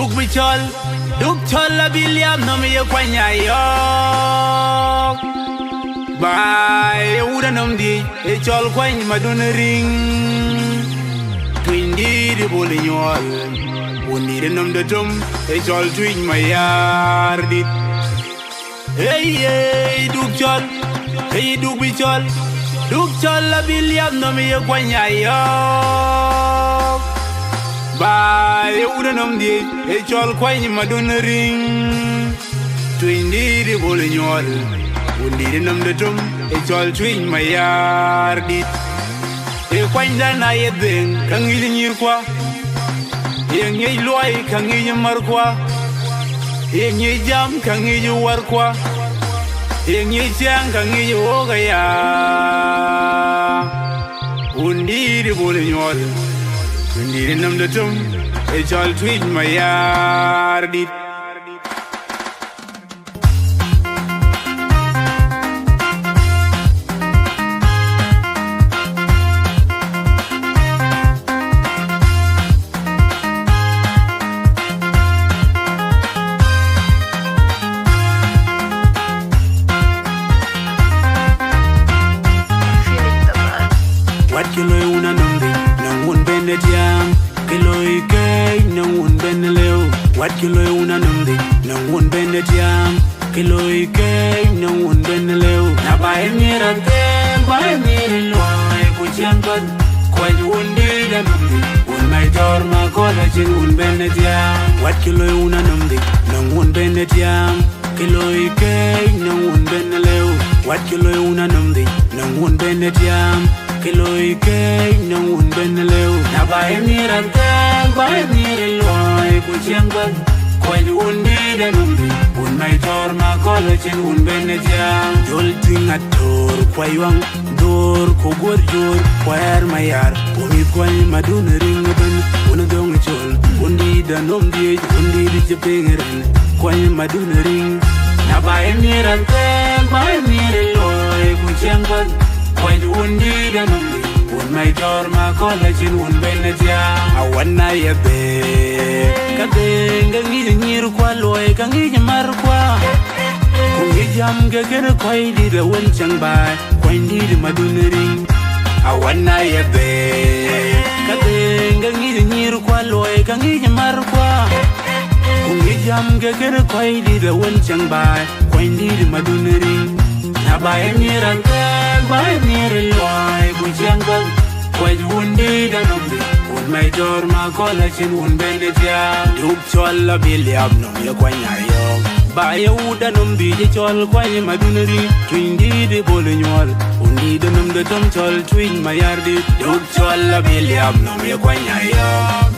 duk bichol la biliam no me kwanya yo bye uda nom di e chol kwany madun ring twindi de bolinyol undi de nom de tum e chol twin mayar dit hey duk bichol la biliam no me kwanya yo bye uda nom di e chol kwany madun ring twindi de bolinyol undi de nom de tum e chol twin mayar dit e kwanya na ye Deng kangi nyir kwa e ngi loy kangi mar kwa e ngi jam kangi war kwa e ngi chang kangi oga ya undi de bolinyol undi de nom de tum e chol twin mayar dit kilo una nomde na won benetiam kilo ike na won beneleu na bae mirante bae mirloy ku chamban ko wundi da nomde won mai dorma ko la chin won benetiam wat kilo una nomde na won benetiam kilo ike na won beneleu wat kilo una nomde na won benetiam kilo ike na won beneleu na bae mirante bae mirloy ku chamban when undi da numbi un mai torma college un benetiam jolting ator kwayang dor ko gorjor kwar mayar umi kway madun ring ben un dong chol undi da numbi undi di jepengeren kway madun ring na bae mirante bae mirloy ku chemban when undi da numbi un mai torma college un benetiam awana yabe kadenga nyir kwa loy kangi mar kwa kungi jam geger koy di de won chang bai koy di madun ring awana yabe kadenga nyir kwa loy kangi mar kwa kungi jam geger koy di de won chang bai koy di madun ring na bai mirante bai mir loy bu chang bai koy wundi da nombi mai dorma college un benetiam duk chol la biliam no ye kwanya yo ba ye uda nombi je chol kwanya madunri twindi de bolinyol undi de nom de tom chol twin mayardi duk chol la biliam no ye kwanya yo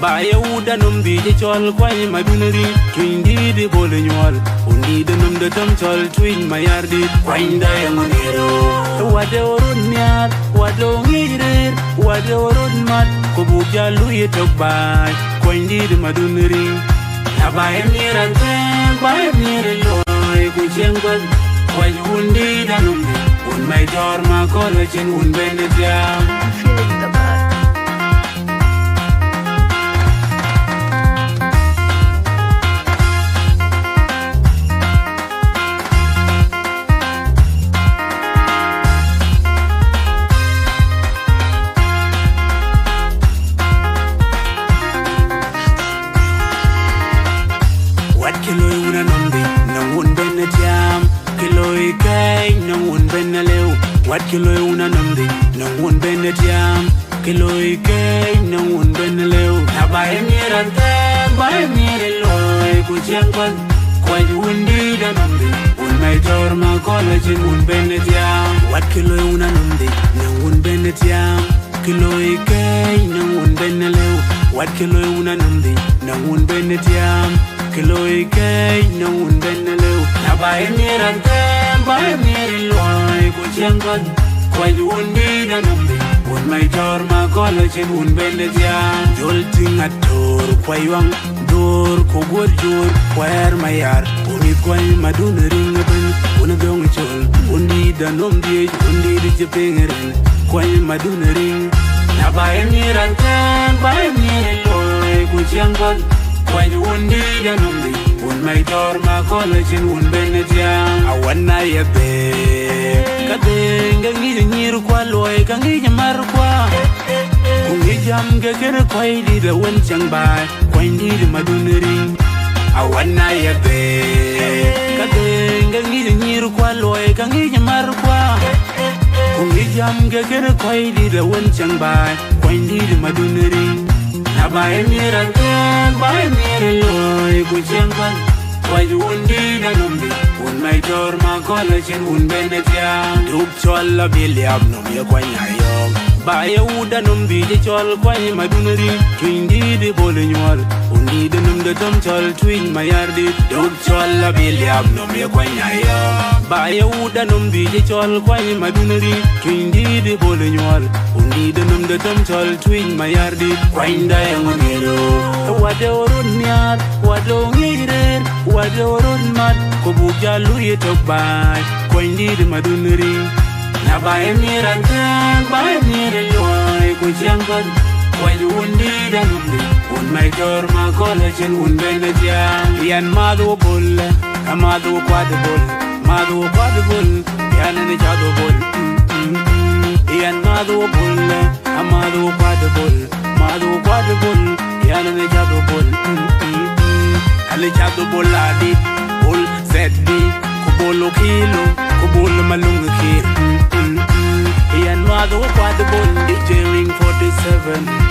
ba ye uda nombi je chol kwanya madunri twindi de bolinyol undi de nom de tom chol twin mayardi kwinda yangonero wade orun nyar wado ngirir wade orun mat ko buja luye tok bay ko indi madun ring na bay mirante bay mirloy ku chengban ko wundi danum un mai dorma ko la chen un benetiam feeling the vibe. What kilo una nomde no won benetiam kilo ike no won beneleu na bae mirante bae mirloy ku chengban ko wundi da nomde un mai dorma college un benetiam what kilo una nomde no won benetiam kilo ike no won beneleu what kilo una nomde no won benetiam kilo ike no won beneleu na bae mirante bae mirloy ku chengban kway wundi da nombi un mai dorma college un benetiam jolting ator kwayang dor ko gorjor kwar mayar umi kway madun ring ben un dong chol undi da nombi undi di jepengeren kway madun ring na bae mirante bae mirloy ku changban When you won't need an only, when my door, my college, and one Benetia, I want na ye be. Kadeng, and need a near qualoy, can get a marqua. Jam get quite the wind chang by, quite need Madunering. I want na ye be. Kadeng, and need a near qualoy, can get a marqua. Jam get quite the wind chang by, quite need Madunering. By a near a thing, by a near a loy, which young one, why you won't need a number, when my door, my college, and one Benetia, Duke Cholla Billiam, no me quite young. By a wood and be the chol, quite my dunnery, twin the bowling wall, who need the number tom chol, twin my yardie, Duke Cholla Billiam, no me quite young. By a wood and be the chol, quite my dunnery, twin the bowling wall, who need the number tom chol, twin my yardie, quite diamonero. What the road yard, what long it, what the road mud, Kobuja Louis took by, quite need my dunnery. Now by a near and then, by a near a loy, which young one, why you won't need a number, when my door, my college, and one Benetia, Yan Madu Bull, a Madu Quadable, Madu Quadable, Yan and each other bull, Yan Madu Bull, a Madu Quadable, Madu Quadable, Yan and each other bull, and each other bull, set me, Kubolo Kilo, Kubolo Malunga Kilo. Ian Mado Quadable, DJ Ring 47.